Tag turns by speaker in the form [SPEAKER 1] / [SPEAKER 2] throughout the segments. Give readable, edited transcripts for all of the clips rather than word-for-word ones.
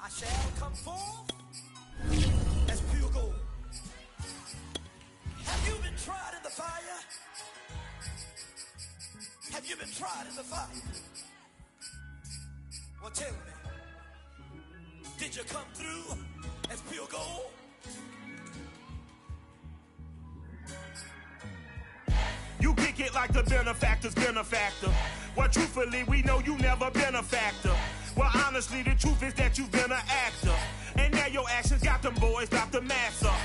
[SPEAKER 1] I shall come forth as pure gold. Have you been tried in the fire? Have you been tried in the fire? Well, tell me, did you come through as pure gold?
[SPEAKER 2] You kick it like the benefactor's benefactor. Well, truthfully, we know you never been a factor. Well, honestly, the truth is that you've been an actor. And now your actions got them boys about to mass up.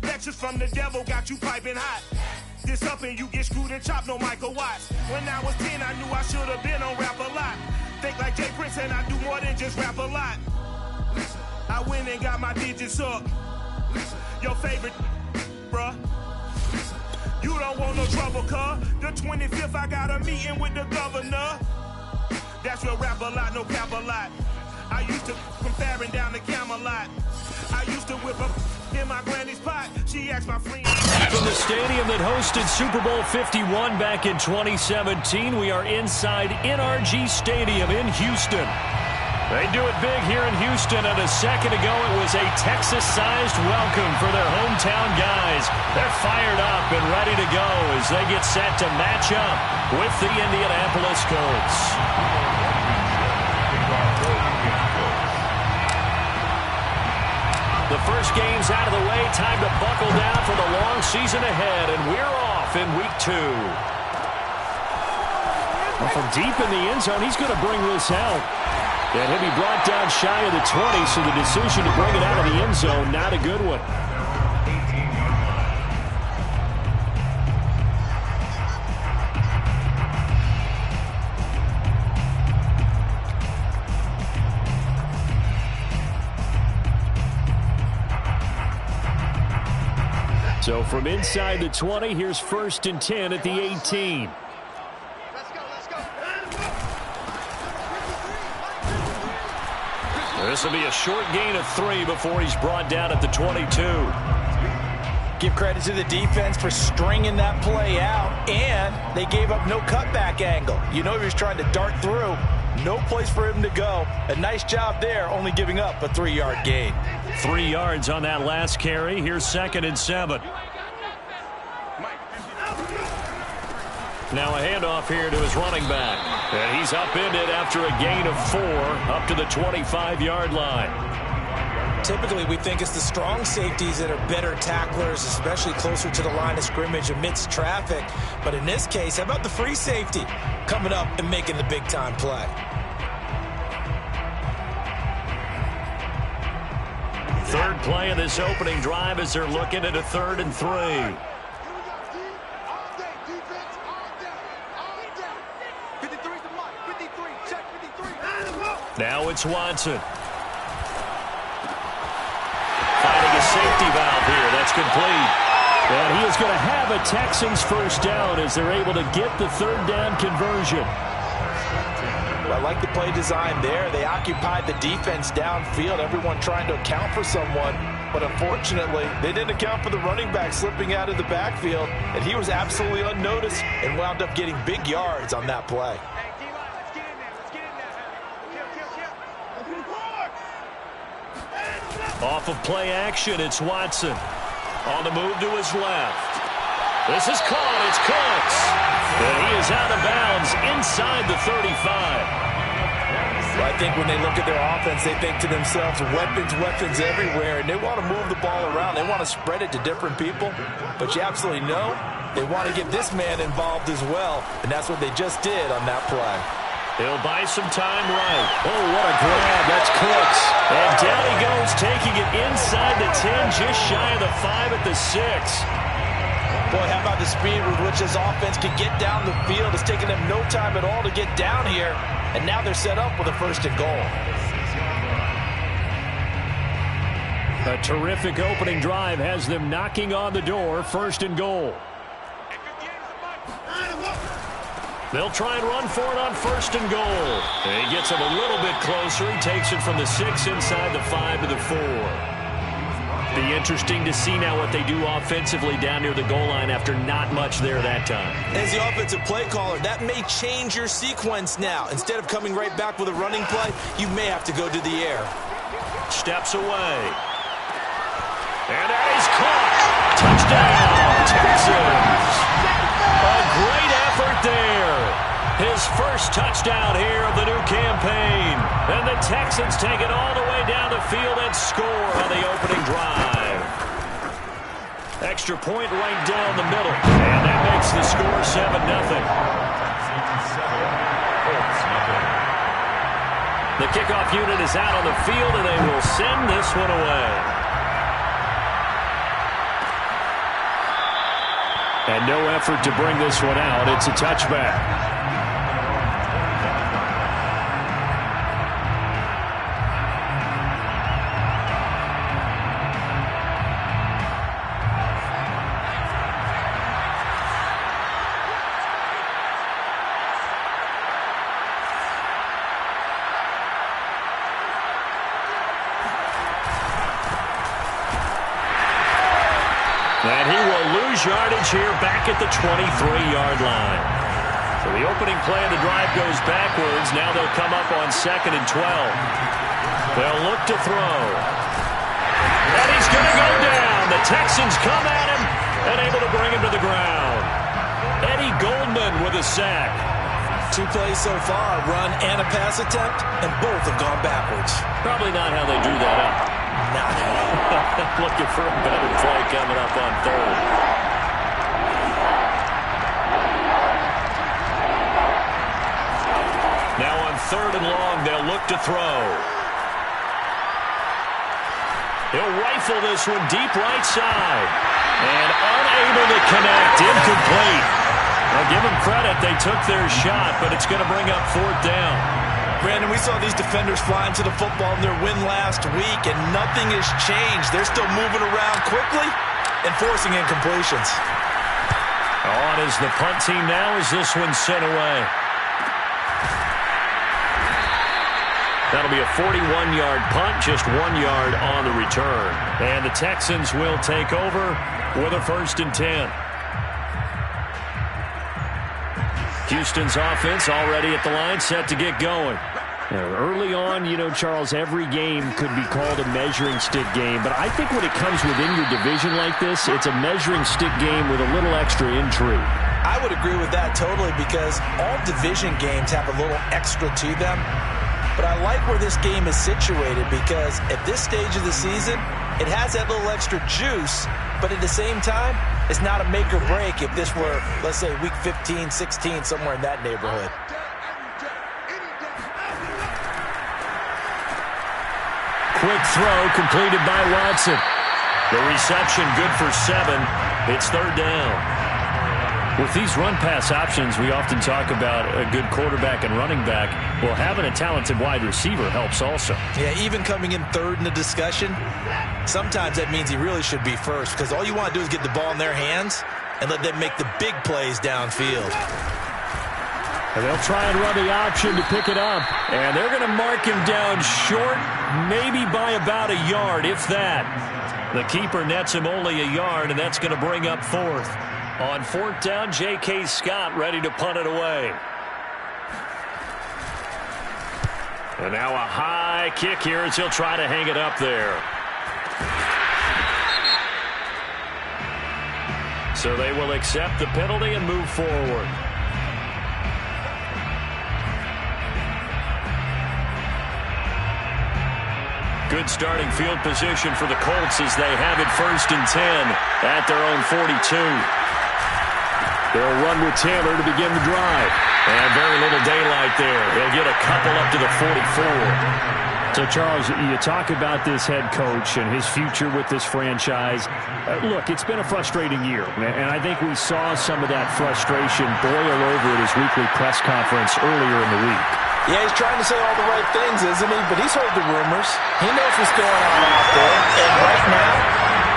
[SPEAKER 2] Lectures from the devil got you piping hot. This up and you get screwed and chopped, no Michael Watts. When I was 10, I knew I should have been on rap a lot. Think like Jay Prince and I do more than just rap a lot. I went and got my digits up. Your favorite, bruh. You don't want no trouble, cuz. The 25th, I got a meeting with the governor. That's your rap a lot, no cap a lot. I used to from Farron down to Camelot. I used to whip up in my granny's pot. She asked my friend.
[SPEAKER 3] From the stadium that hosted Super Bowl 51 back in 2017, we are inside NRG Stadium in Houston. They do it big here in Houston, and a second ago it was a Texas-sized welcome for their hometown guys. They're fired up and ready to go as they get set to match up with the Indianapolis Colts. The first game's out of the way. Time to buckle down for the long season ahead, and we're off in Week 2. Well, from deep in the end zone, he's going to bring this out. And he'll be brought down shy of the 20, so the decision to bring it out of the end zone, not a good one. So from inside the 20, here's 1st and 10 at the 18. This will be a short gain of 3 before he's brought down at the 22.
[SPEAKER 4] Give credit to the defense for stringing that play out, and they gave up no cutback angle. You know he was trying to dart through. No place for him to go. A nice job there, only giving up a 3-yard gain.
[SPEAKER 3] 3 yards on that last carry. Here's 2nd and 7. Now a handoff here to his running back. And he's upended after a gain of 4 up to the 25-yard line.
[SPEAKER 4] Typically, we think it's the strong safeties that are better tacklers, especially closer to the line of scrimmage amidst traffic. But in this case, how about the free safety coming up and making the big-time play?
[SPEAKER 3] Third play of this opening drive as they're looking at a 3rd and 3. Now it's Watson. Finding a safety valve here. That's complete. And he is going to have a Texans first down as they're able to get the 3rd down conversion.
[SPEAKER 4] Well, I like the play design there. They occupied the defense downfield, everyone trying to account for someone. But unfortunately, they didn't account for the running back slipping out of the backfield, and he was absolutely unnoticed and wound up getting big yards on that play.
[SPEAKER 3] Off of play action, it's Watson. On the move to his left. This is caught. It's Cooks. And he is out of bounds inside the 35.
[SPEAKER 4] Well, I think when they look at their offense, they think to themselves, weapons everywhere, and they want to move the ball around. They want to spread it to different people. But you absolutely know they want to get this man involved as well, and that's what they just did on that play.
[SPEAKER 3] He'll buy some time right. Oh, what a grab. That's Cooks. And down he goes, taking it inside the 10, just shy of the 5 at the 6.
[SPEAKER 4] Boy, how about the speed with which this offense can get down the field? It's taken them no time at all to get down here. And now they're set up with a 1st and goal.
[SPEAKER 3] A terrific opening drive has them knocking on the door. 1st and goal. They'll try and run for it on 1st and goal. And he gets him a little bit closer. He takes it from the 6 inside the 5 to the 4. Be interesting to see now what they do offensively down near the goal line after not much there that time.
[SPEAKER 4] As the offensive play caller, that may change your sequence now. Instead of coming right back with a running play, you may have to go to the air.
[SPEAKER 3] steps away. And that is caught. Touchdown, Texans. A great effort there. His first touchdown here of the new campaign. And the Texans take it all the way down the field and score on the opening drive. Extra point right down the middle. And that makes the score 7-0. The kickoff unit is out on the field, and they will send this one away. And no effort to bring this one out. It's a touchback. And he will lose yardage here back at the 23-yard line. So the opening play of the drive goes backwards. Now they'll come up on 2nd and 12. They'll look to throw. And he's going to go down. The Texans come at him and able to bring him to the ground. Eddie Goldman with a sack.
[SPEAKER 4] 2 plays so far, run and a pass attempt, and both have gone backwards.
[SPEAKER 3] Probably not how they drew that up.
[SPEAKER 4] Not at all.
[SPEAKER 3] Looking for a better play coming up on 3rd. Now on 3rd and long, they'll look to throw. He'll rifle this one deep right side. And unable to connect. Incomplete. Well, give them credit. They took their shot, but it's going to bring up 4th down.
[SPEAKER 4] Brandon, we saw these defenders flying to the football in their win last week, and nothing has changed. They're still moving around quickly and forcing incompletions.
[SPEAKER 3] On is the punt team now as this one's sent away. That'll be a 41-yard punt, just 1 yard on the return. And the Texans will take over with a 1st and 10. Houston's offense already at the line, set to get going. Early on, Charles, every game could be called a measuring stick game. But I think when it comes within your division like this, it's a measuring stick game with a little extra intrigue.
[SPEAKER 4] I would agree with that totally, because all division games have a little extra to them. But I like where this game is situated, because at this stage of the season, it has that little extra juice. But at the same time, it's not a make or break if this were, let's say, week 15, 16, somewhere in that neighborhood.
[SPEAKER 3] Quick throw completed by Watson. The reception good for 7. It's 3rd down. With these run-pass options, we often talk about a good quarterback and running back. Well, having a talented wide receiver helps also.
[SPEAKER 4] Yeah, even coming in 3rd in the discussion, sometimes that means he really should be first, because all you want to do is get the ball in their hands and let them make the big plays downfield.
[SPEAKER 3] And they'll try and run the option to pick it up. And they're going to mark him down short, maybe by about a yard, if that. The keeper nets him only a yard, and that's going to bring up 4th. On 4th down, J.K. Scott ready to punt it away. And now a high kick here as he'll try to hang it up there. So they will accept the penalty and move forward. Good starting field position for the Colts as they have it 1st and 10 at their own 42. They'll run with Taylor to begin the drive. And very little daylight there. They'll get a couple up to the 44. So, Charles, you talk about this head coach and his future with this franchise. Look, it's been a frustrating year, and I think we saw some of that frustration boil over at his weekly press conference earlier in the week.
[SPEAKER 4] Yeah, he's trying to say all the right things, isn't he? But he's heard the rumors. He knows what's going on out there. And right now,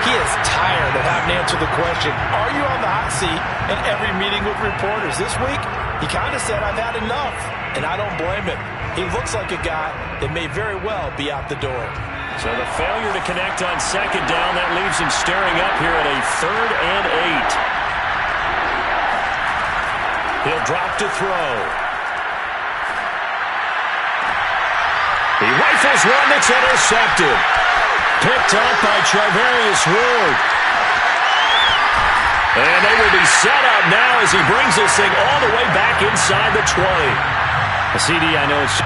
[SPEAKER 4] he is tired of having to answer the question, are you on the hot seat in every meeting with reporters? This week, he kind of said, I've had enough. And I don't blame him. He looks like a guy that may very well be out the door.
[SPEAKER 3] So the failure to connect on 2nd down, that leaves him staring up here at a 3rd and 8. He'll drop to throw. He rifles one that's intercepted. Picked up by Charvarius Ward. And they will be set up now as he brings this thing all the way back inside the 20. A CD, I know it's...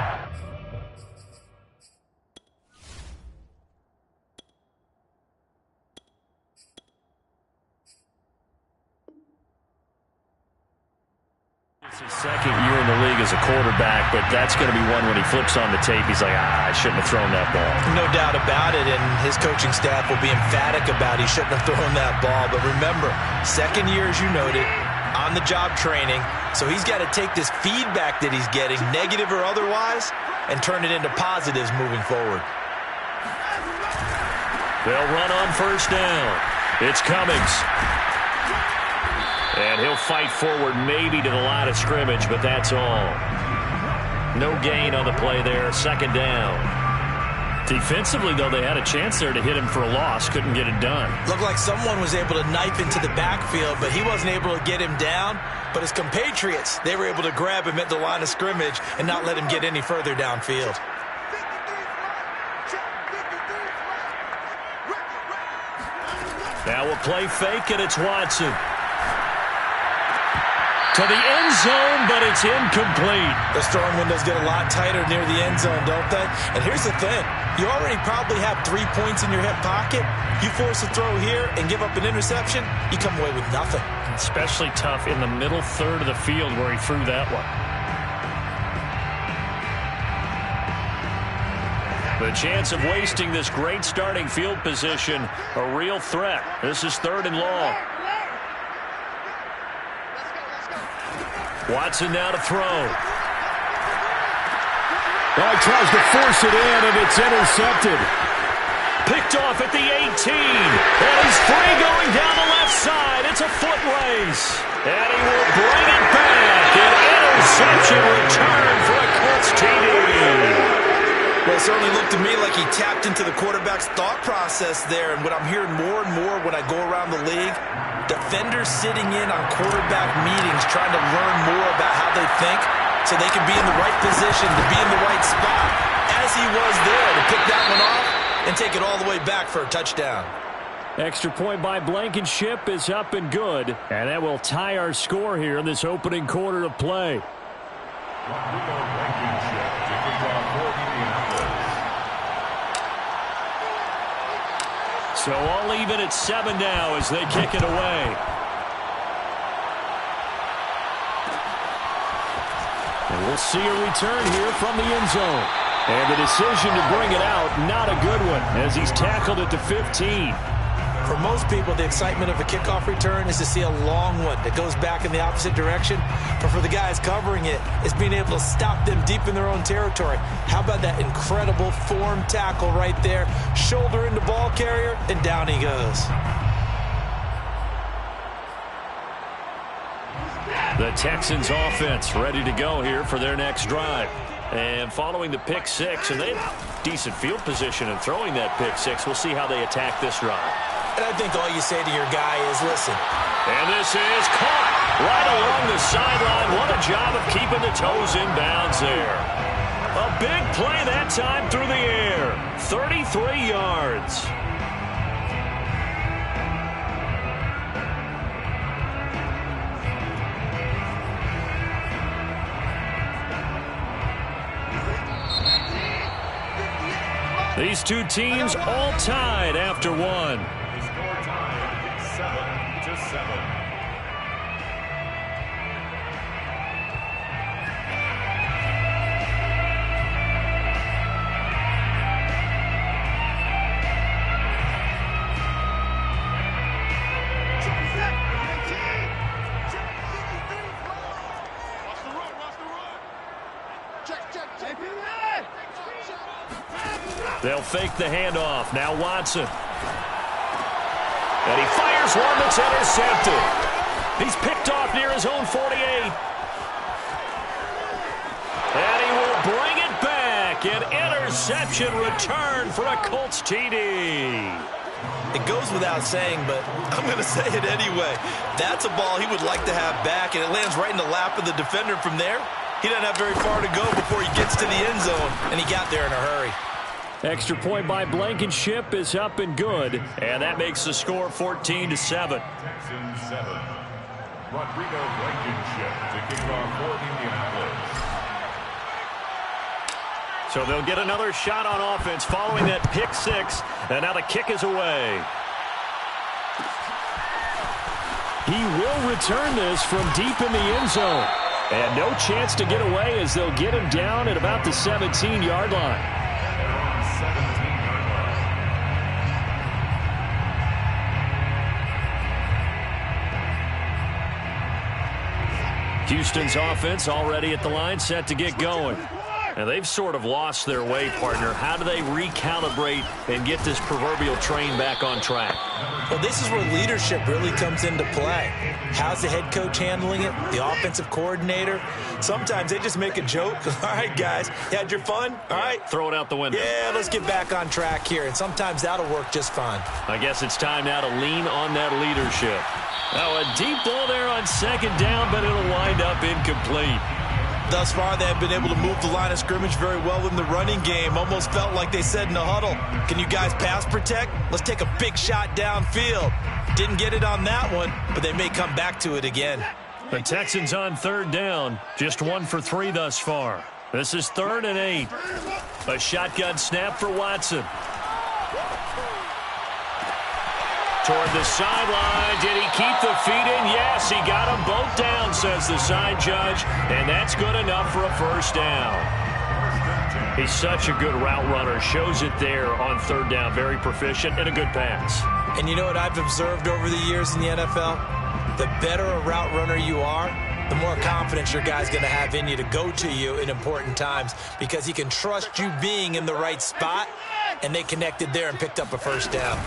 [SPEAKER 3] It's his second year in the league as a quarterback, but that's going to be one when he flips on the tape. He's like, I shouldn't have thrown that ball.
[SPEAKER 4] No doubt about it, and his coaching staff will be emphatic about he shouldn't have thrown that ball. But remember, second year, as you noted, on-the-job training, so he's got to take this feedback that he's getting, negative or otherwise, and turn it into positives moving forward.
[SPEAKER 3] They'll run on first down. It's Cummings. And he'll fight forward maybe to the line of scrimmage, but that's all. No gain on the play there. Second down. Defensively, though, they had a chance there to hit him for a loss. Couldn't get it done.
[SPEAKER 4] Looked like someone was able to knife into the backfield, but he wasn't able to get him down. But his compatriots, they were able to grab him at the line of scrimmage and not let him get any further downfield.
[SPEAKER 3] Now we'll play fake, and it's Watson. To the end zone, but it's incomplete.
[SPEAKER 4] The throwing windows get a lot tighter near the end zone, don't they? And here's the thing. You already probably have 3 points in your hip pocket. You force a throw here and give up an interception, you come away with nothing.
[SPEAKER 3] Especially tough in the middle third of the field where he threw that one. The chance of wasting this great starting field position, a real threat. This is 3rd and long. Watson now to throw.
[SPEAKER 5] Oh, he tries to force it in, and it's intercepted.
[SPEAKER 3] Picked off at the 18. And he's free going down the left side. It's a foot race. And he will bring it back. An interception return for a Colts TD.
[SPEAKER 4] Well, it certainly looked to me like he tapped into the quarterback's thought process there. And what I'm hearing more and more when I go around the league, defenders sitting in on quarterback meetings trying to learn more about how they think so they can be in the right position to be in the right spot, as he was there to pick that one off and take it all the way back for a touchdown.
[SPEAKER 3] Extra point by Blankenship is up and good, and that will tie our score here in this opening quarter of play. So all even at 7 now as they kick it away. And we'll see a return here from the end zone. And the decision to bring it out, not a good one, as he's tackled at the 15.
[SPEAKER 4] For most people, the excitement of a kickoff return is to see a long one that goes back in the opposite direction. But for the guys covering it, it's being able to stop them deep in their own territory. How about that incredible form tackle right there? Shoulder into ball carrier, and down he goes.
[SPEAKER 3] The Texans offense ready to go here for their next drive. And following the pick six, and they have decent field position in throwing that pick six. We'll see how they attack this drive.
[SPEAKER 4] And I think all you say to your guy is, listen.
[SPEAKER 3] And this is caught right along the sideline. What a job of keeping the toes in bounds there. A big play that time through the air. 33 yards. These two teams all tied after one.
[SPEAKER 5] Score time 7-7.
[SPEAKER 3] They'll fake the handoff. Now Watson. And he fires one that's intercepted. He's picked off near his own 48. And he will bring it back. An interception return for a Colts TD.
[SPEAKER 4] It goes without saying, but I'm going to say it anyway. That's a ball he would like to have back, and it lands right in the lap of the defender from there. He doesn't have very far to go before he gets to the end zone, and he got there in a hurry.
[SPEAKER 3] Extra point by Blankenship is up and good, and that makes the score 14-7.
[SPEAKER 5] Texans 7. Rodrigo Blankenship to kick off for Indianapolis.
[SPEAKER 3] So they'll get another shot on offense following that pick six, and now the kick is away. He will return this from deep in the end zone. And no chance to get away as they'll get him down at about the 17-yard line. Houston's offense already at the line, set to get going. And they've sort of lost their way, partner. How do they recalibrate and get this proverbial train back on track?
[SPEAKER 6] Well, this is where leadership really comes into play. How's the head coach handling it? The offensive coordinator? Sometimes they just make a joke. All right, guys, you had your fun? All right.
[SPEAKER 3] Throw it out the window.
[SPEAKER 6] Yeah, let's get back on track here. And sometimes that'll work just fine.
[SPEAKER 3] I guess it's time now to lean on that leadership. Now, a deep ball there on second down, but it'll wind up incomplete.
[SPEAKER 6] Thus far, they have been able to move the line of scrimmage very well in the running game. Almost felt like they said in the huddle, can you guys pass protect? Let's take a big shot downfield. Didn't get it on that one, but they may come back to it again.
[SPEAKER 3] The Texans on third down, just 1 for 3 thus far. This is 3rd and 8. A shotgun snap for Watson. Toward the sideline. Did he keep the feet in? Yes, he got them both down, says the side judge. And that's good enough for a first down. He's such a good route runner. Shows it there on third down. Very proficient and a good pass.
[SPEAKER 6] And you know what I've observed over the years in the NFL? The better a route runner you are, the more confidence your guy's going to have in you to go to you in important times because he can trust you being in the right spot, and they connected there and picked up a first down.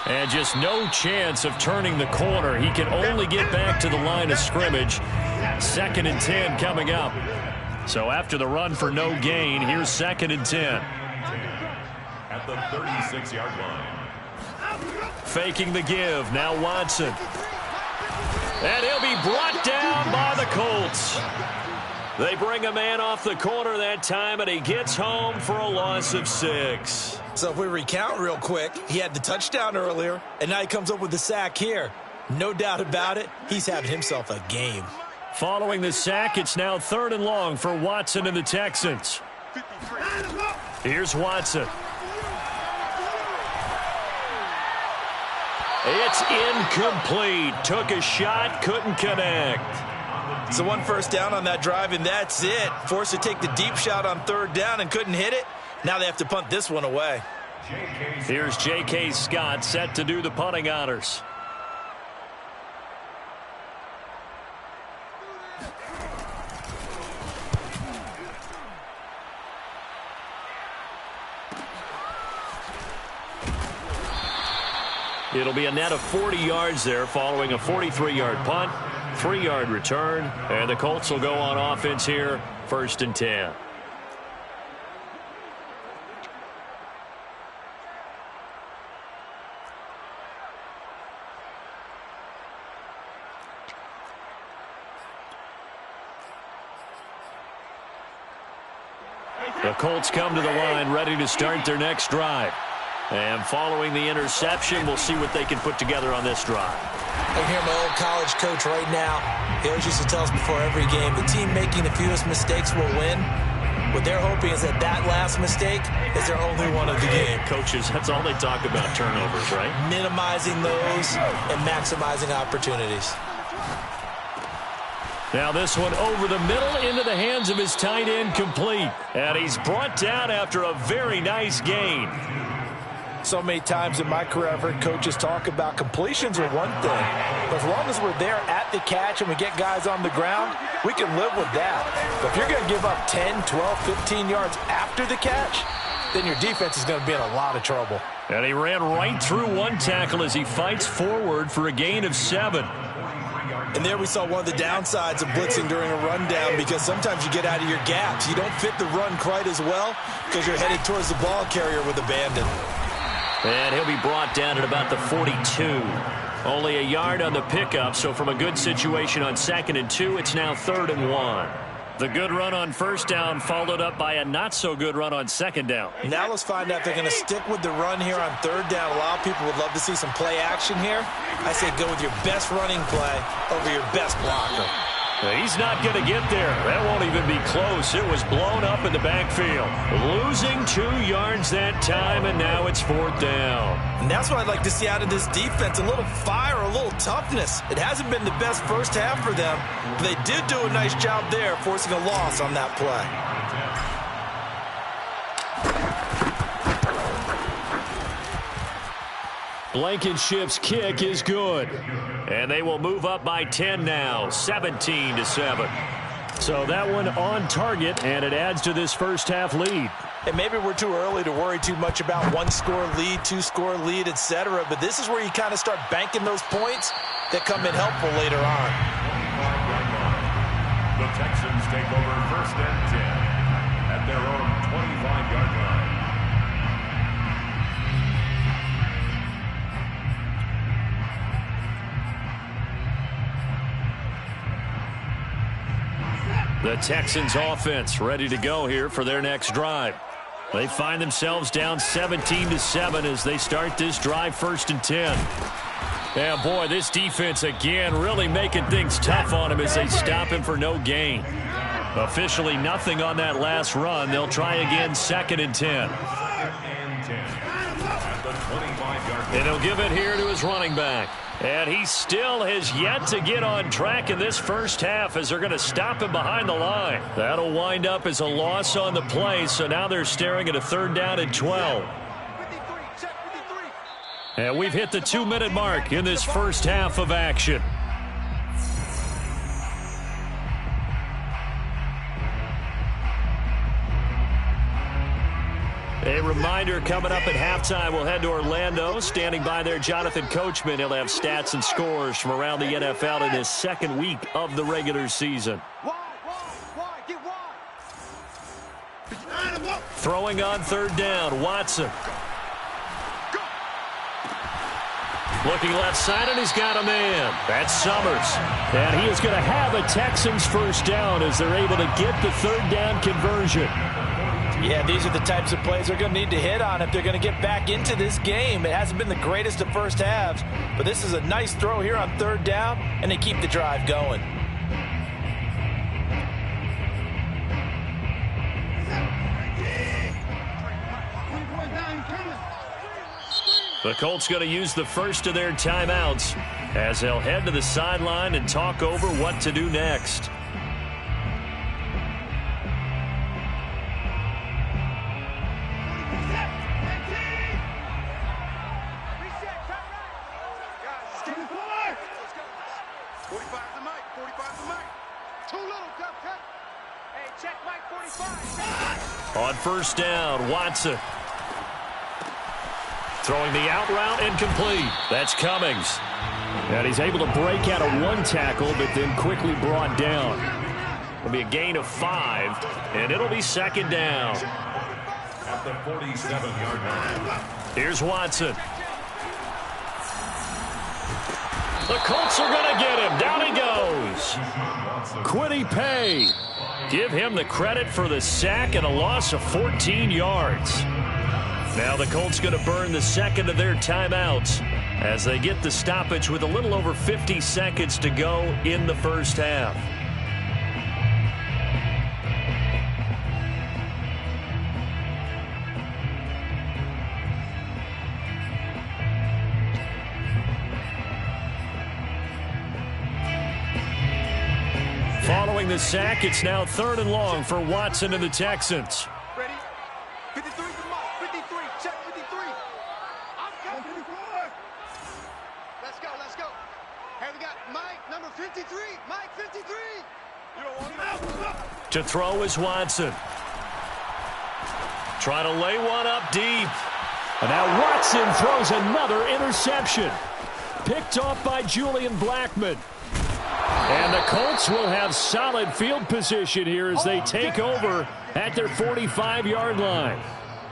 [SPEAKER 3] And just no chance of turning the corner. He can only get back to the line of scrimmage. 2nd and 10 coming up. So after the run for no gain, here's 2nd and 10.
[SPEAKER 5] At the 36-yard line.
[SPEAKER 3] Faking the give. Now Watson. And he'll be brought down by the Colts. They bring a man off the corner that time, and he gets home for a loss of 6.
[SPEAKER 6] So if we recount real quick, he had the touchdown earlier, and now he comes up with the sack here. No doubt about it, he's having himself a game.
[SPEAKER 3] Following the sack, it's now 3rd and long for Watson and the Texans. Here's Watson. It's incomplete. Took a shot, couldn't connect.
[SPEAKER 6] So 1 first down on that drive, and that's it. Forced to take the deep shot on 3rd down and couldn't hit it. Now they have to punt this one away.
[SPEAKER 3] Here's J.K. Scott set to do the punting honors. It'll be a net of 40 yards there following a 43-yard punt, 3-yard return, and the Colts will go on offense here, 1st and 10. The Colts come to the line ready to start their next drive. And following the interception, we'll see what they can put together on this drive.
[SPEAKER 6] I hear my old college coach right now. He always used to tell us before every game, the team making the fewest mistakes will win. What they're hoping is that last mistake is their only one of the game.
[SPEAKER 3] Coaches, that's all they talk about, turnovers, right?
[SPEAKER 6] Minimizing those and maximizing opportunities.
[SPEAKER 3] Now this one over the middle into the hands of his tight end, complete. And he's brought down after a very nice gain.
[SPEAKER 6] So many times in my career I've heard coaches talk about completions are one thing. But as long as we're there at the catch and we get guys on the ground, we can live with that. But if you're going to give up 10, 12, 15 yards after the catch, then your defense is going to be in a lot of trouble.
[SPEAKER 3] And he ran right through one tackle as he fights forward for a gain of 7.
[SPEAKER 6] And there we saw one of the downsides of blitzing during a rundown, because sometimes you get out of your gaps. You don't fit the run quite as well because you're headed towards the ball carrier with abandon.
[SPEAKER 3] And he'll be brought down at about the 42. Only a yard on the pickup, so from a good situation on 2nd and 2, it's now 3rd and 1. The good run on 1st down followed up by a not-so-good run on 2nd down.
[SPEAKER 6] Now let's find out if they're going to stick with the run here on 3rd down. A lot of people would love to see some play action here. I say go with your best running play over your best blocker.
[SPEAKER 3] He's not going to get there. That won't even be close. It was blown up in the backfield. Losing 2 yards that time, and now it's 4th down.
[SPEAKER 6] And that's what I'd like to see out of this defense, a little fire, a little toughness. It hasn't been the best first half for them, but they did do a nice job there, forcing a loss on that play.
[SPEAKER 3] Blankenship's kick is good. And they will move up by 10 now, 17-7. So that one on target, and it adds to this first half lead.
[SPEAKER 6] And maybe we're too early to worry too much about 1-score lead, 2-score lead, etc. But this is where you kind of start banking those points that come in helpful later on.
[SPEAKER 5] The Texans take over 1st and 10 at their own 25-yard line.
[SPEAKER 3] The Texans offense ready to go here for their next drive. They find themselves down 17-7 as they start this drive 1st and 10. Yeah, boy, this defense again really making things tough on him as they stop him for no gain. Officially nothing on that last run. They'll try again 2nd and 10. And he'll give it here to his running back. And he still has yet to get on track in this first half as they're going to stop him behind the line. That'll wind up as a loss on the play, so now they're staring at a 3rd down and 12. And we've hit the 2-minute mark in this first half of action. A reminder, coming up at halftime, we'll head to Orlando. Standing by there, Jonathan Coachman. He'll have stats and scores from around the NFL in his 2nd week of the regular season. Throwing on 3rd down, Watson. Looking left side, and he's got a man. That's Summers. And he is going to have a Texans 1st down as they're able to get the 3rd down conversion.
[SPEAKER 6] Yeah, these are the types of plays they're going to need to hit on if they're going to get back into this game. It hasn't been the greatest of first halves, but this is a nice throw here on 3rd down, and they keep the drive going.
[SPEAKER 3] The Colts going to use the first of their timeouts as they'll head to the sideline and talk over what to do next. On 1st down, Watson. Throwing the out route incomplete. That's Cummings. And he's able to break out of 1 tackle, but then quickly brought down. It'll be a gain of 5, and it'll be 2nd down.
[SPEAKER 5] At the 47-yard line.
[SPEAKER 3] Here's Watson. The Colts are going to get him. Down he goes. Quiddy Pay. Give him the credit for the sack and a loss of 14 yards. Now the Colts going to burn the 2nd of their timeouts as they get the stoppage with a little over 50 seconds to go in the first half. Following the sack, it's now 3rd and long for Watson and the Texans.
[SPEAKER 1] Ready? 53 to Mike. 53. Check 53. I'm coming. 54. Let's go. Hey, we got Mike, number 53. Mike, 53. You don't want him.
[SPEAKER 3] To throw is Watson. Trying to lay one up deep. And now Watson throws another interception. Picked off by Julian Blackmon. And the Colts will have solid field position here as they take over at their 45-yard line.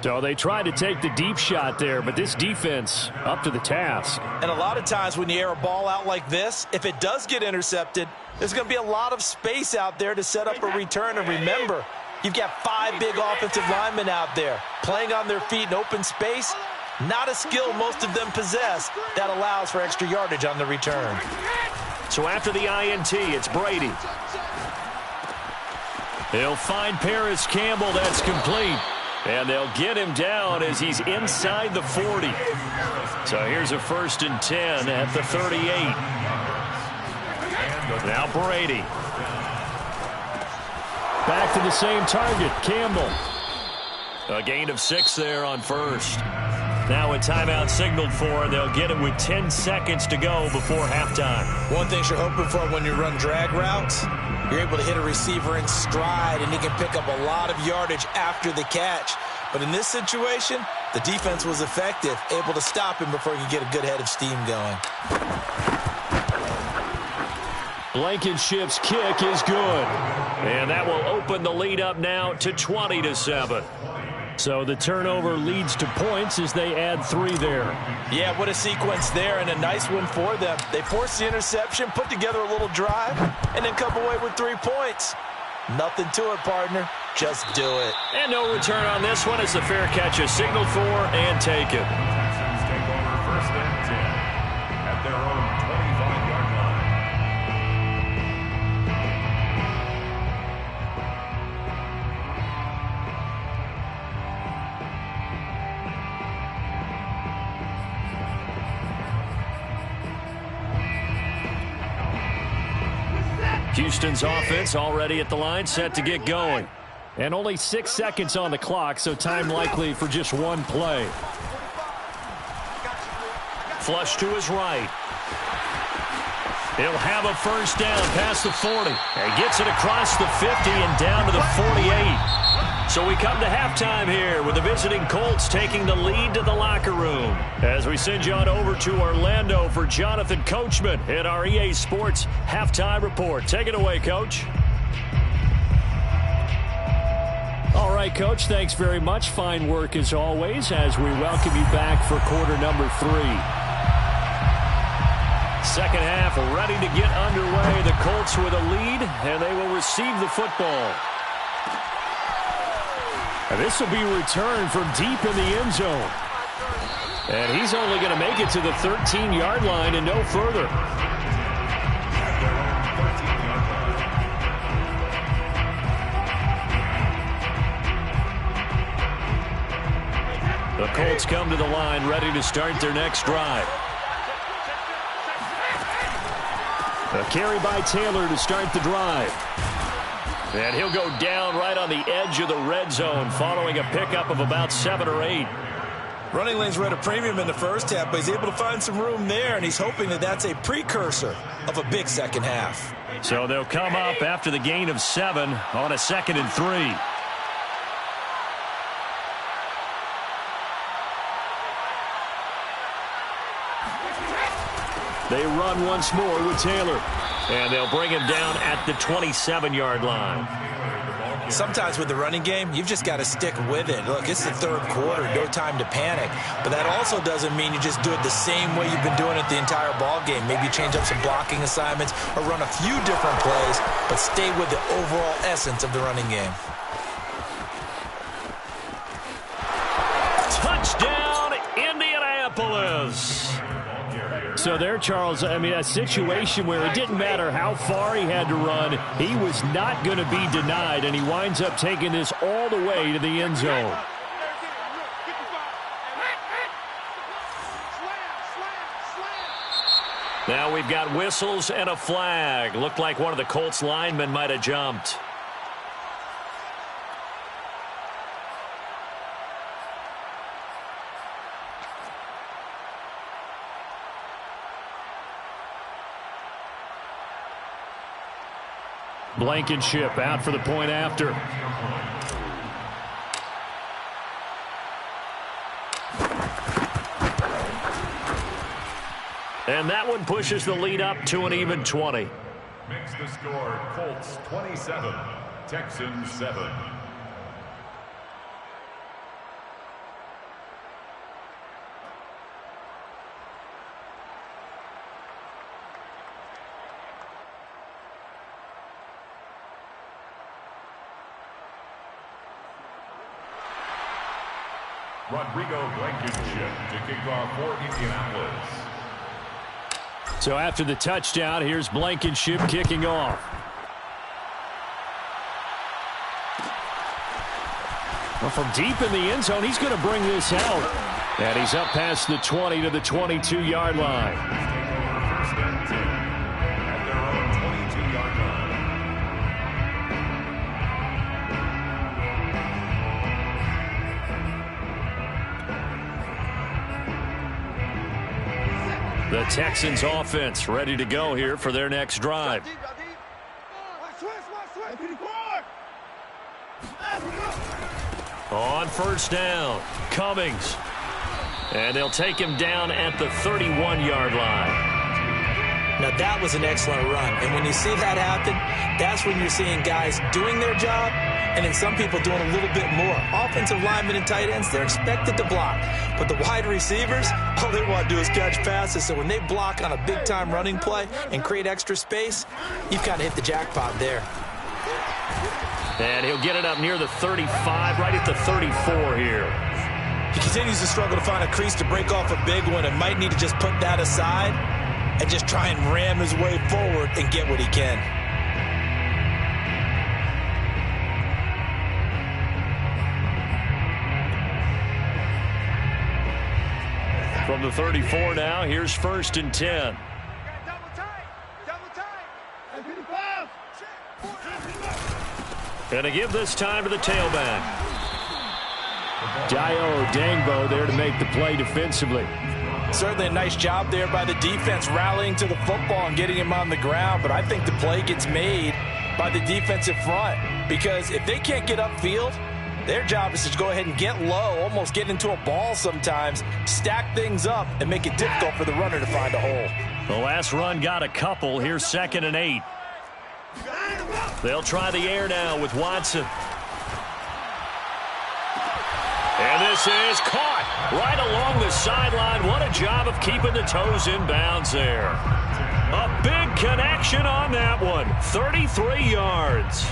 [SPEAKER 3] So they tried to take the deep shot there, but this defense up to the task.
[SPEAKER 6] And a lot of times when you air a ball out like this, if it does get intercepted, there's going to be a lot of space out there to set up a return. And remember, you've got 5 big offensive linemen out there playing on their feet in open space. Not a skill most of them possess that allows for extra yardage on the return.
[SPEAKER 3] So after the INT, it's Brady. They'll find Paris Campbell. That's complete. And they'll get him down as he's inside the 40. So here's a 1st and 10 at the 38. Now Brady. Back to the same target, Campbell. A gain of 6 there on 1st. Now a timeout signaled for, and they'll get it with 10 seconds to go before halftime.
[SPEAKER 6] One thing you're hoping for when you run drag routes, you're able to hit a receiver in stride, and he can pick up a lot of yardage after the catch. But in this situation, the defense was effective, able to stop him before he could get a good head of steam going.
[SPEAKER 3] Blankenship's kick is good. And that will open the lead up now to 20-7. So the turnover leads to points as they add 3 there.
[SPEAKER 6] Yeah, what a sequence there, and a nice one for them. They forced the interception, put together a little drive, and then come away with 3 points. Nothing to it, partner. Just do it.
[SPEAKER 3] And no return on this one as the fair catch is signaled for and taken.
[SPEAKER 5] Texans take over 1st and 10 at their own 25-yard line.
[SPEAKER 3] Houston's offense already at the line, set to get going. And only 6 seconds on the clock, so time likely for just one play. Flush to his right. He'll have a 1st down past the 40. And gets it across the 50 and down to the 48. So we come to halftime here with the visiting Colts taking the lead to the locker room. As we send you on over to Orlando for Jonathan Coachman in our EA Sports Halftime Report. Take it away, Coach. All right, Coach, thanks very much. Fine work as always as we welcome you back for quarter number 3. Second half ready to get underway. The Colts with a lead, and they will receive the football. And this will be returned from deep in the end zone. And he's only going to make it to the 13-yard line and no further. The Colts come to the line ready to start their next drive. A carry by Taylor to start the drive. And he'll go down right on the edge of the red zone following a pickup of about 7 or 8.
[SPEAKER 6] Running lanes were at a premium in the first half, but he's able to find some room there, and he's hoping that that's a precursor of a big second half.
[SPEAKER 3] So they'll come up after the gain of 7 on a 2nd and 3. They run once more with Taylor. And they'll bring him down at the 27-yard line.
[SPEAKER 6] Sometimes with the running game, you've just got to stick with it. Look, it's the 3rd quarter, no time to panic. But that also doesn't mean you just do it the same way you've been doing it the entire ball game. Maybe change up some blocking assignments or run a few different plays, but stay with the overall essence of the running game.
[SPEAKER 3] Touchdown, Indianapolis. So there, Charles, I mean, a situation where it didn't matter how far he had to run, he was not going to be denied, and he winds up taking this all the way to the end zone. Now we've got whistles and a flag. Looked like one of the Colts linemen might have jumped. Blankenship out for the point after. And that one pushes the lead up to an even 20.
[SPEAKER 5] Makes the score Colts 27, Texans 7. Rodrigo Blankenship to kick off for Indianapolis.
[SPEAKER 3] So after the touchdown, here's Blankenship kicking off. Well, from deep in the end zone, he's going to bring this out. And he's up past the 20 to the 22-yard line.
[SPEAKER 5] First and 10 at their own 22-yard line.
[SPEAKER 3] The Texans offense ready to go here for their next drive. On first down, Cummings. And they'll take him down at the 31-yard line.
[SPEAKER 6] Now, that was an excellent run. And when you see that happen, that's when you're seeing guys doing their job and then some people doing a little bit more. Offensive linemen and tight ends, they're expected to block. But the wide receivers, all they want to do is catch passes. So when they block on a big-time running play and create extra space, you've kind of hit the jackpot there.
[SPEAKER 3] And he'll get it up near the 35, right at the 34 here.
[SPEAKER 6] He continues to struggle to find a crease to break off a big one and might need to just put that aside and just try and ram his way forward and get what he can.
[SPEAKER 3] From the 34 now, here's first and 10. Going to give this time to the tailback. Dio Dangbo there to make the play defensively.
[SPEAKER 6] Certainly a nice job there by the defense rallying to the football and getting him on the ground, but I think the play gets made by the defensive front because if they can't get upfield, their job is to go ahead and get low, almost get into a ball sometimes, stack things up, and make it difficult for the runner to find a hole.
[SPEAKER 3] The last run got a couple. Here's 2nd and 8. They'll try the air now with Watson. And this is caught right along the sideline. What a job of keeping the toes in bounds there. A big connection on that one. 33 yards.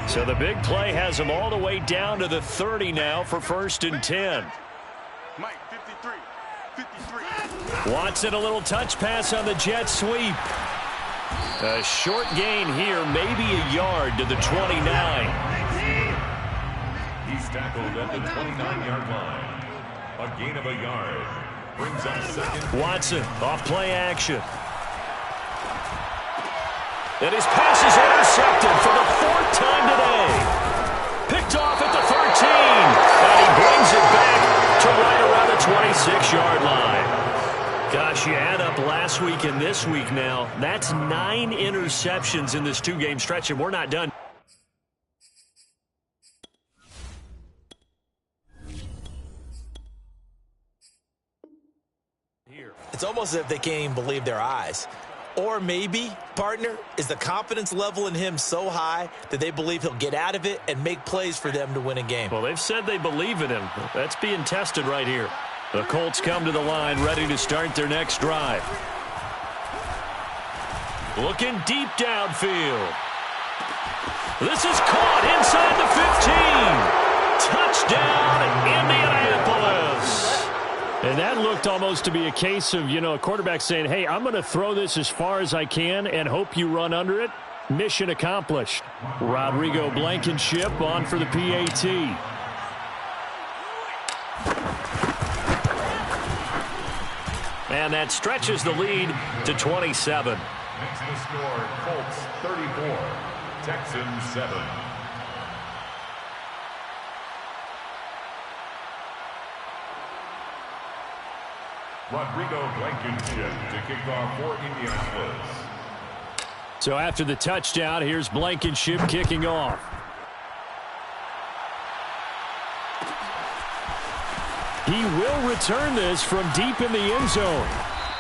[SPEAKER 3] So the big play has them all the way down to the 30 now for first and 10.
[SPEAKER 1] Mike, 53.
[SPEAKER 3] Watson, a little touch pass on the jet sweep. A short gain here, maybe a yard to the 29.
[SPEAKER 5] He's tackled at the 29-yard line. A gain of a yard brings up second.
[SPEAKER 3] Watson off play action. And his pass is intercepted for the 4th time today. Picked off at the 13. And he brings it back to right around the 26-yard line. Gosh, you add up last week and this week now. That's 9 interceptions in this 2-game stretch, and we're not done.
[SPEAKER 6] It's almost as if they can't even believe their eyes. Or maybe, partner, is the confidence level in him so high that they believe he'll get out of it and make plays for them to win a game.
[SPEAKER 3] Well, they've said they believe in him. That's being tested right here. The Colts come to the line ready to start their next drive. Looking deep downfield. This is caught inside the 15. Touchdown, Indianapolis. And that looked almost to be a case of, a quarterback saying, hey, I'm going to throw this as far as I can and hope you run under it. Mission accomplished. Rodrigo Blankenship on for the PAT. And that stretches the lead to 27.
[SPEAKER 5] Makes the score Colts 34, Texans 7. Rodrigo Blankenship to kick off for Indianapolis.
[SPEAKER 3] So after the touchdown, here's Blankenship kicking off. He will return this from deep in the end zone.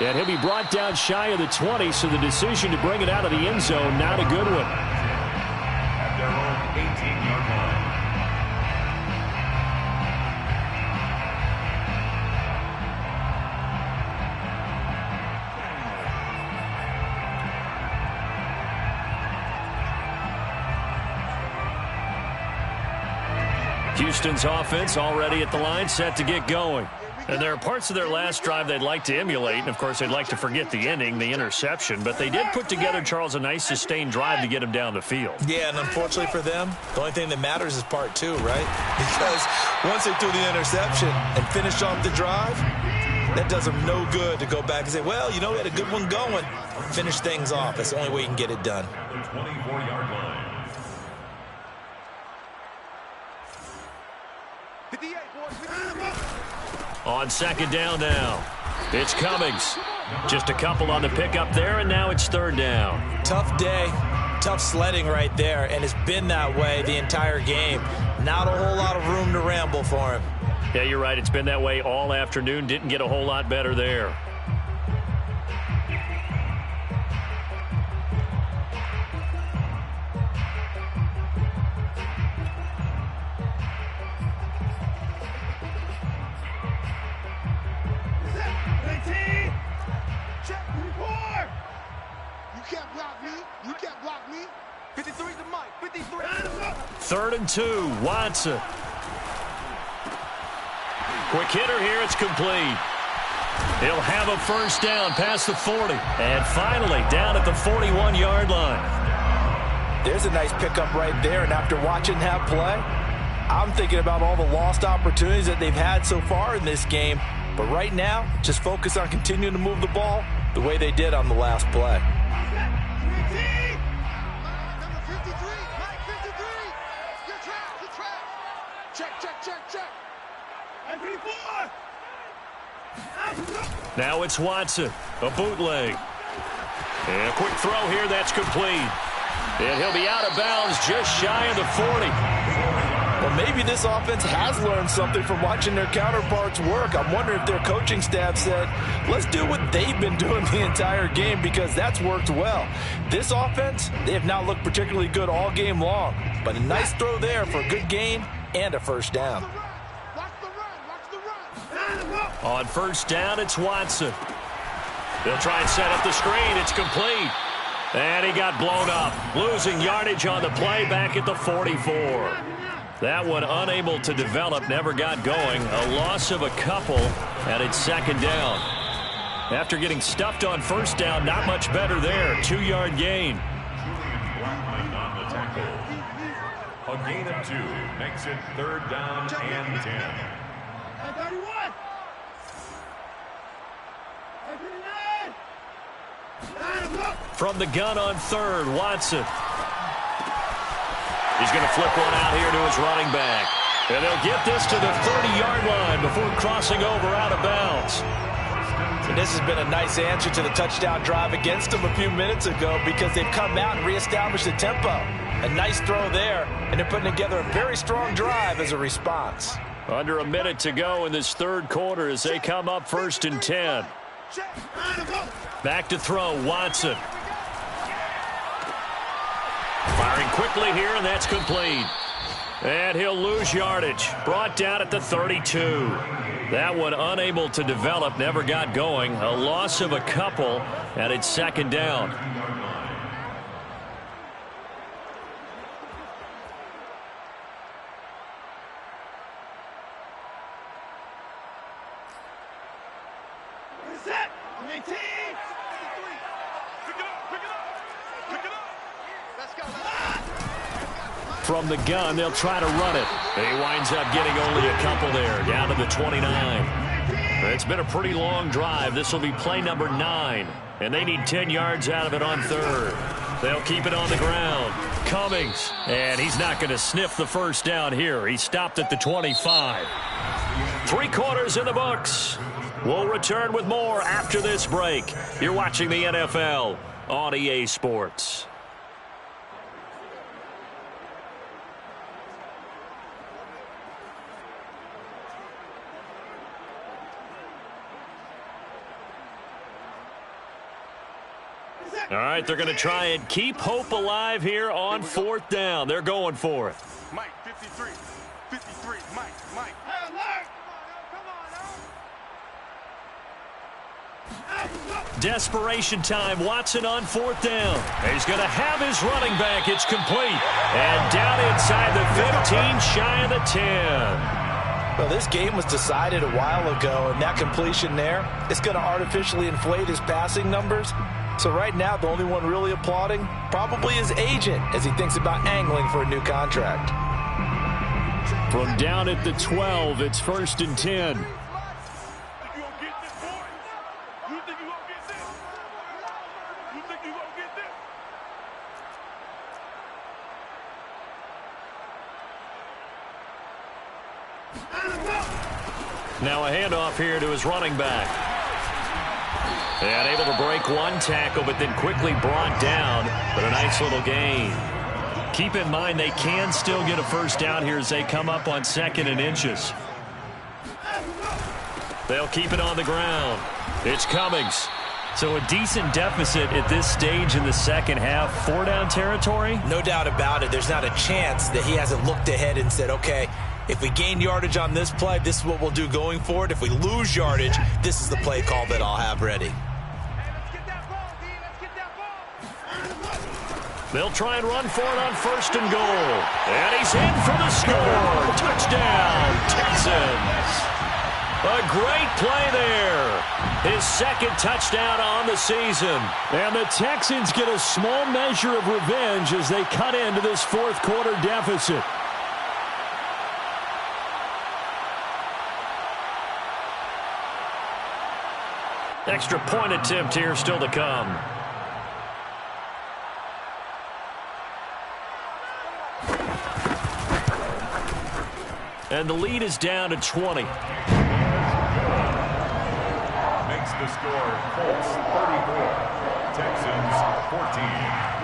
[SPEAKER 3] And he'll be brought down shy of the 20, so the decision to bring it out of the end zone, not a good one.
[SPEAKER 5] At their own 18-yard
[SPEAKER 3] Houston's offense already at the line, set to get going. And there are parts of their last drive they'd like to emulate. And, of course, they'd like to forget the inning, the interception. But they did put together, Charles, a nice sustained drive to get him down the field.
[SPEAKER 6] Yeah, and unfortunately for them, the only thing that matters is part two, right? Because once they threw the interception and finished off the drive, that does them no good to go back and say, well, you know, we had a good one going. Finish things off. That's the only way you can get it done.
[SPEAKER 5] The 24-yard line.
[SPEAKER 1] 58, boys. 58.
[SPEAKER 3] On second down now, it's Cummings. Just a couple on the pickup there, and now it's third down.
[SPEAKER 6] Tough day, tough sledding right there, and it's been that way the entire game. Not a whole lot of room to ramble for him.
[SPEAKER 3] Yeah, you're right. It's been that way all afternoon. Didn't get a whole lot better there. Third and 2, Watson. Quick hitter here, it's complete. He'll have a first down past the 40. And finally, down at the 41-yard line.
[SPEAKER 6] There's a nice pickup right there, and after watching that play, I'm thinking about all the lost opportunities that they've had so far in this game. But right now, just focus on continuing to move the ball the way they did on the last play.
[SPEAKER 3] Now it's Watson, a bootleg. And a quick throw here, that's complete. And he'll be out of bounds just shy of the 40.
[SPEAKER 6] Well, maybe this offense has learned something from watching their counterparts work. I'm wondering if their coaching staff said, let's do what they've been doing the entire game, because that's worked well. This offense, they have not looked particularly good all game long. But a nice throw there for a good gain and a first down.
[SPEAKER 3] On first down, it's Watson. They'll try and set up the screen. It's complete. And he got blown up. Losing yardage on the play back at the 44. That one unable to develop, never got going. A loss of a couple, and it's second down. After getting stuffed on first down, not much better there. 2-yard gain.
[SPEAKER 5] Blackman on the tackle. A gain of 2 makes it third down and 10.
[SPEAKER 1] 31.
[SPEAKER 3] From the gun on third, Watson. He's going to flip one out here to his running back. And they'll get this to the 30-yard line before crossing over out of bounds.
[SPEAKER 6] And this has been a nice answer to the touchdown drive against them a few minutes ago, because they've come out and reestablished the tempo. A nice throw there, and they're putting together a very strong drive as a response.
[SPEAKER 3] Under a minute to go in this third quarter as they come up first and 10. Back to throw, Watson. Firing quickly here, and that's complete. And he'll lose yardage. Brought down at the 32. That one unable to develop, never got going. A loss of a couple, and it's second down. From the gun, they'll try to run it. And he winds up getting only a couple there, down to the 29. It's been a pretty long drive. This will be play number 9. And they need 10 yards out of it on third. They'll keep it on the ground. Cummings. And he's not going to sniff the first down here. He stopped at the 25. 3 quarters in the books. We'll return with more after this break. You're watching the NFL on EA Sports. All right, they're going to try and keep hope alive here on fourth down. They're going for it.
[SPEAKER 2] Mike, 53. 53. Mike.
[SPEAKER 3] desperation time. Watson on 4th down. He's going to have his running back. It's complete. And down inside the 15, shy of the 10.
[SPEAKER 6] Well, this game was decided a while ago, and that completion there, it's going to artificially inflate his passing numbers. So right now, the only one really applauding probably his agent as he thinks about angling for a new contract.
[SPEAKER 3] From down at the 12, it's 1st and 10. Now a handoff here to his running back. And able to break one tackle, but then quickly brought down. But a nice little gain. Keep in mind they can still get a 1st down here as they come up on 2nd and inches. They'll keep it on the ground. It's Cummings. So a decent deficit at this stage in the 2nd half. 4-down territory?
[SPEAKER 6] No doubt about it. There's not a chance that he hasn't looked ahead and said, okay, if we gain yardage on this play, this is what we'll do going forward. If we lose yardage, this is the play call that I'll have ready.
[SPEAKER 3] They'll try and run for it on 1st and goal. And he's in for the score. Touchdown, Texans. A great play there. His 2nd touchdown on the season. And the Texans get a small measure of revenge as they cut into this 4th quarter deficit. Extra point attempt here still to come. And the lead is down to 20.
[SPEAKER 5] Makes the score Colts 34, Texans 14.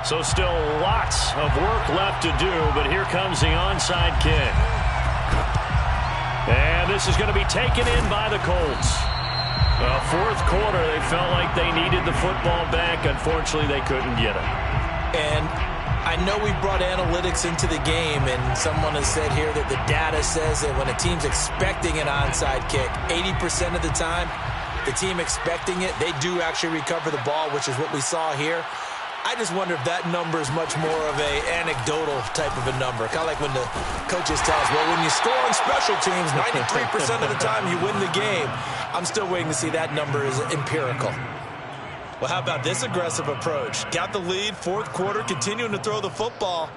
[SPEAKER 3] So still lots of work left to do, but here comes the onside kick. And this is going to be taken in by the Colts. 4th quarter, they felt like they needed the football back. Unfortunately, they couldn't get it.
[SPEAKER 6] And I know we brought analytics into the game, and someone has said here that the data says that when a team's expecting an onside kick, 80% of the time, the team expecting it, they do actually recover the ball, which is what we saw here. I just wonder if that number is much more of a anecdotal type of a number. Kind of like when the coaches tell us, well, when you score on special teams, 93% of the time you win the game. I'm still waiting to see that number is empirical. Well, how about this aggressive approach? Got the lead, 4th quarter, continuing to throw the football.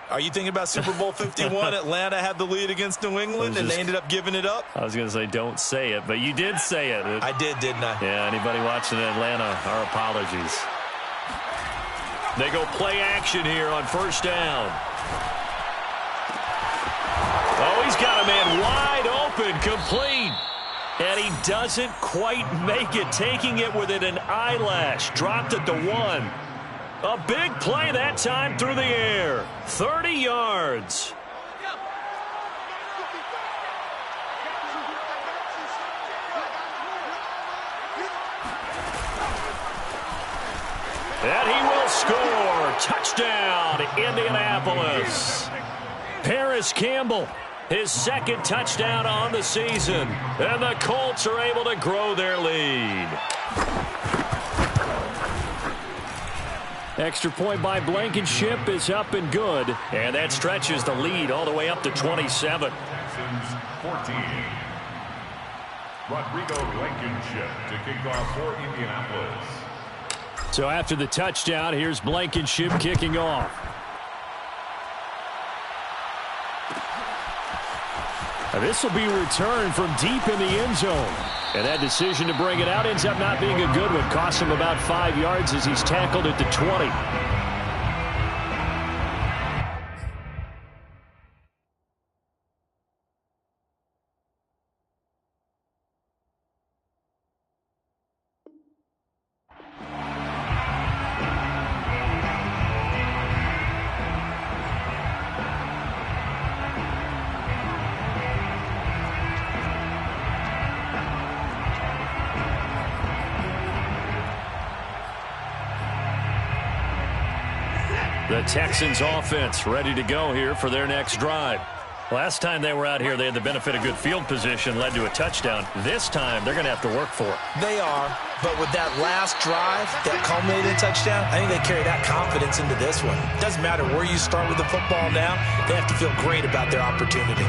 [SPEAKER 6] Are you thinking about Super Bowl 51? Atlanta had the lead against New England, and they ended up giving it up?
[SPEAKER 3] I was going to say don't say it, but you did say it.
[SPEAKER 6] I did, didn't I?
[SPEAKER 3] Yeah, anybody watching Atlanta, our apologies. They go play action here on 1st down. Oh, he's got a man wide open, complete. And he doesn't quite make it, taking it within an eyelash. Dropped at the 1. A big play that time through the air. 30 yards. And he will score. Touchdown, Indianapolis. Paris Campbell, his 2nd touchdown on the season. And the Colts are able to grow their lead. Extra point by Blankenship is up and good. And that stretches the lead all the way up to 27.
[SPEAKER 5] Texans 14. Rodrigo Blankenship to kick off for Indianapolis.
[SPEAKER 3] So after the touchdown, here's Blankenship kicking off. Now this will be returned from deep in the end zone. And that decision to bring it out ends up not being a good one. Costs him about 5 yards as he's tackled at the 20. The Texans offense ready to go here for their next drive. Last time they were out here, they had the benefit of good field position, led to a touchdown. This time, they're going to have to work for it.
[SPEAKER 6] They are, but with that last drive that culminated in a touchdown, I think they carry that confidence into this one. It doesn't matter where you start with the football now. They have to feel great about their opportunity.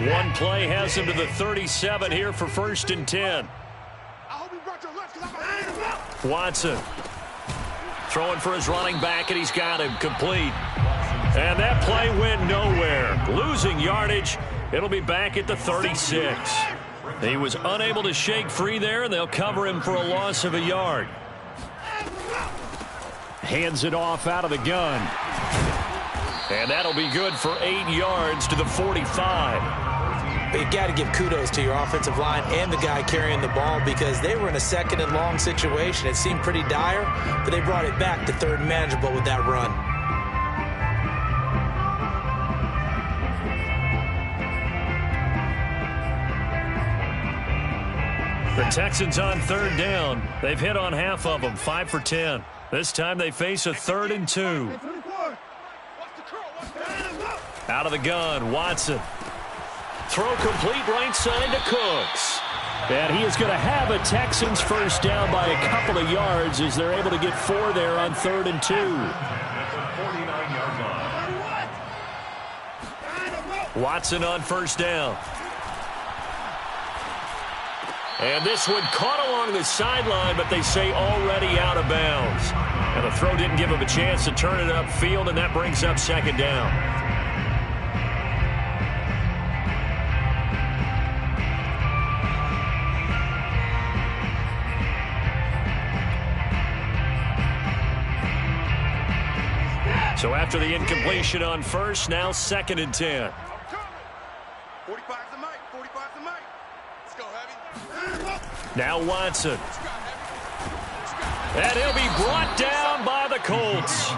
[SPEAKER 3] One play has him to the 37 here for 1st and 10. Watson throwing for his running back, and he's got him complete. And that play went nowhere. Losing yardage. It'll be back at the 36. He was unable to shake free there, and they'll cover him for a loss of a yard. Hands it off out of the gun. And that'll be good for 8 yards to the 45.
[SPEAKER 6] But you got to give kudos to your offensive line and the guy carrying the ball, because they were in a 2nd and long situation. It seemed pretty dire, but they brought it back to 3rd and manageable with that run.
[SPEAKER 3] The Texans on 3rd down. They've hit on half of them, 5 for 10. This time they face a 3rd and 2. Out of the gun, Watson. Throw complete right side to Cooks. And he is going to have a Texans first down by a couple of yards as they're able to get 4 there on 3rd and 2. Watson on 1st down. And this one caught along the sideline, but they say already out of bounds. And the throw didn't give him a chance to turn it upfield, and that brings up 2nd down. So after the incompletion on 1st, now 2nd and 10.
[SPEAKER 1] 45's the mic. 45's the mic. Let's go, Heavy.
[SPEAKER 3] Now Watson. And he'll be brought down by the Colts.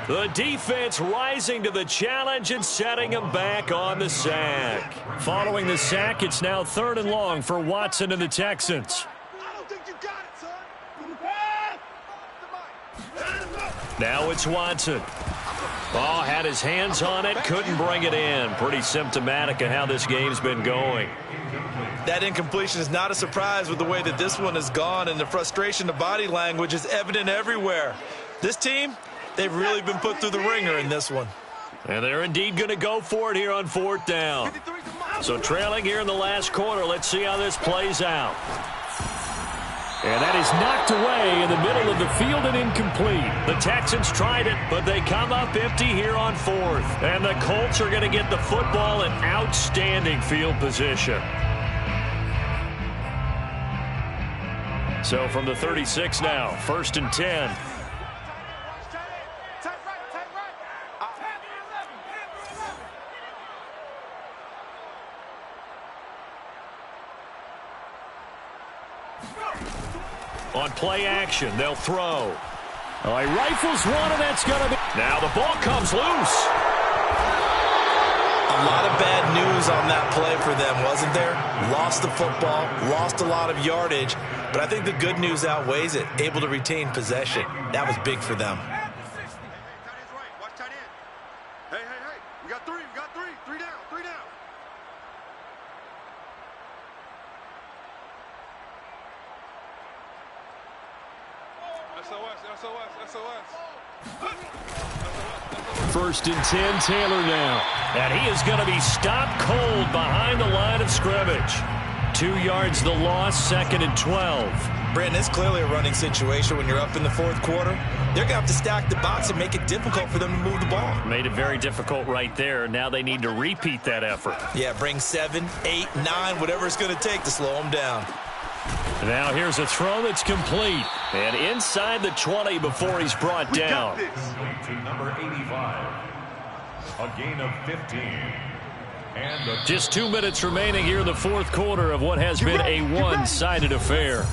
[SPEAKER 3] The defense rising to the challenge and setting him back on the sack. Following the sack, it's now 3rd and long for Watson and the Texans.
[SPEAKER 1] I don't think you got it, son.
[SPEAKER 3] Now it's Watson. Oh, had his hands on it, couldn't bring it in. Pretty symptomatic of how this game's been going.
[SPEAKER 6] That incompletion is not a surprise with the way that this one has gone, and the frustration, the body language is evident everywhere. This team, they've really been put through the ringer in this one.
[SPEAKER 3] And they're indeed going to go for it here on 4th down. So trailing here in the last quarter, let's see how this plays out. And that is knocked away in the middle of the field and incomplete. The Texans tried it, but they come up empty here on 4th. And the Colts are going to get the football in outstanding field position. So from the 36 now, 1st and 10. On play action, they'll throw. Oh, he rifles one, and that's going to be... Now the ball comes loose.
[SPEAKER 6] A lot of bad news on that play for them, wasn't there? Lost the football, lost a lot of yardage, but I think the good news outweighs it. Able to retain possession. That was big for them.
[SPEAKER 1] Watch tight end. Hey. We got 3. We got 3. 3 down. 3 down. SOS.
[SPEAKER 3] 1st and 10, Taylor now. And he is going to be stopped cold behind the line of scrimmage. 2 yards the loss, 2nd and 12.
[SPEAKER 6] Brandon, it's clearly a running situation when you're up in the 4th quarter. They're going to have to stack the box and make it difficult for them to move the ball.
[SPEAKER 3] Made it very difficult right there. Now they need to repeat that effort.
[SPEAKER 6] Yeah, bring 7, 8, 9, whatever it's going to take to slow them down.
[SPEAKER 3] Now here's a throw that's complete. And inside the 20 before he's brought down.
[SPEAKER 5] To number 85. A gain of 15. And
[SPEAKER 3] just 2 minutes remaining here in the 4th quarter of what has been a one-sided affair.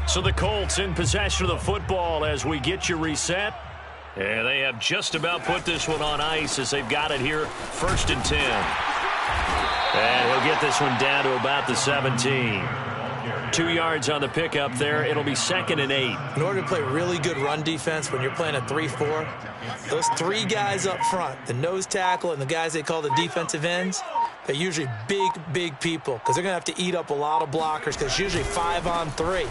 [SPEAKER 3] So the Colts in possession of the football as we get you reset. And they have just about put this one on ice as they've got it here, 1st and 10. And he'll get this one down to about the 17. 2 yards on the pickup there. It'll be 2nd and 8.
[SPEAKER 6] In order to play really good run defense when you're playing a 3-4, those 3 guys up front, the nose tackle and the guys they call the defensive ends, they're usually big people because they're going to have to eat up a lot of blockers because it's usually 5-on-3.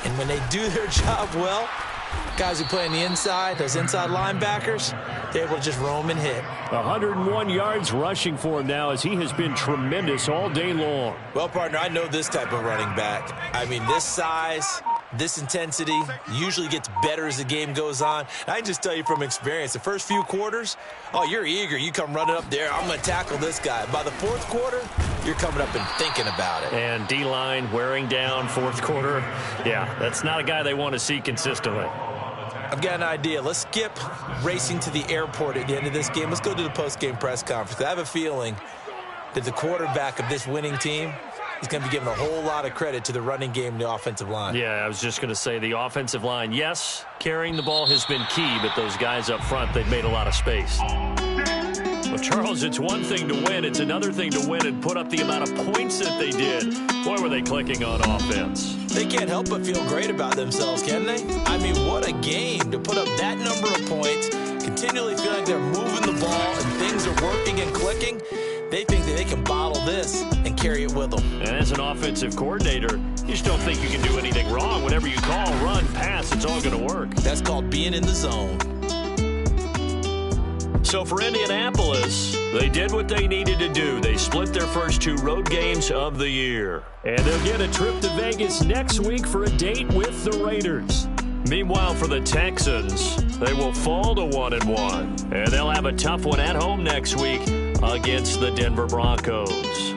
[SPEAKER 6] And when they do their job well, guys who play on the inside, those inside linebackers, they're able to just roam and hit.
[SPEAKER 3] 101 yards rushing for him now as he has been tremendous all day long.
[SPEAKER 6] Well, partner, I know this type of running back. I mean, this size, this intensity usually gets better as the game goes on. I can just tell you from experience, the first few quarters, oh, you're eager. You come running up there, I'm going to tackle this guy. By the 4th quarter, you're coming up and thinking about it.
[SPEAKER 3] And D-line wearing down 4th quarter. Yeah, that's not a guy they want to see consistently.
[SPEAKER 6] I've got an idea. Let's skip racing to the airport at the end of this game. Let's go to the post-game press conference. I have a feeling that the quarterback of this winning team is going to be given a whole lot of credit to the running game and the offensive line.
[SPEAKER 3] Yeah, I was just going to say the offensive line, yes, carrying the ball has been key, but those guys up front, they've made a lot of space. Well, Charles, it's one thing to win. It's another thing to win and put up the amount of points that they did. Boy, were they clicking on offense.
[SPEAKER 6] They can't help but feel great about themselves, can they? I mean, what a game to put up that number of points, continually feel like they're moving the ball and things are working and clicking. They think that they can bottle this and carry it with them.
[SPEAKER 3] And as an offensive coordinator, you just don't think you can do anything wrong. Whatever you call, run, pass, it's all going to work.
[SPEAKER 6] That's called being in the zone.
[SPEAKER 3] So for Indianapolis, they did what they needed to do. They split their first 2 road games of the year. And they'll get a trip to Vegas next week for a date with the Raiders. Meanwhile, for the Texans, they will fall to 1-1. And they'll have a tough one at home next week against the Denver Broncos.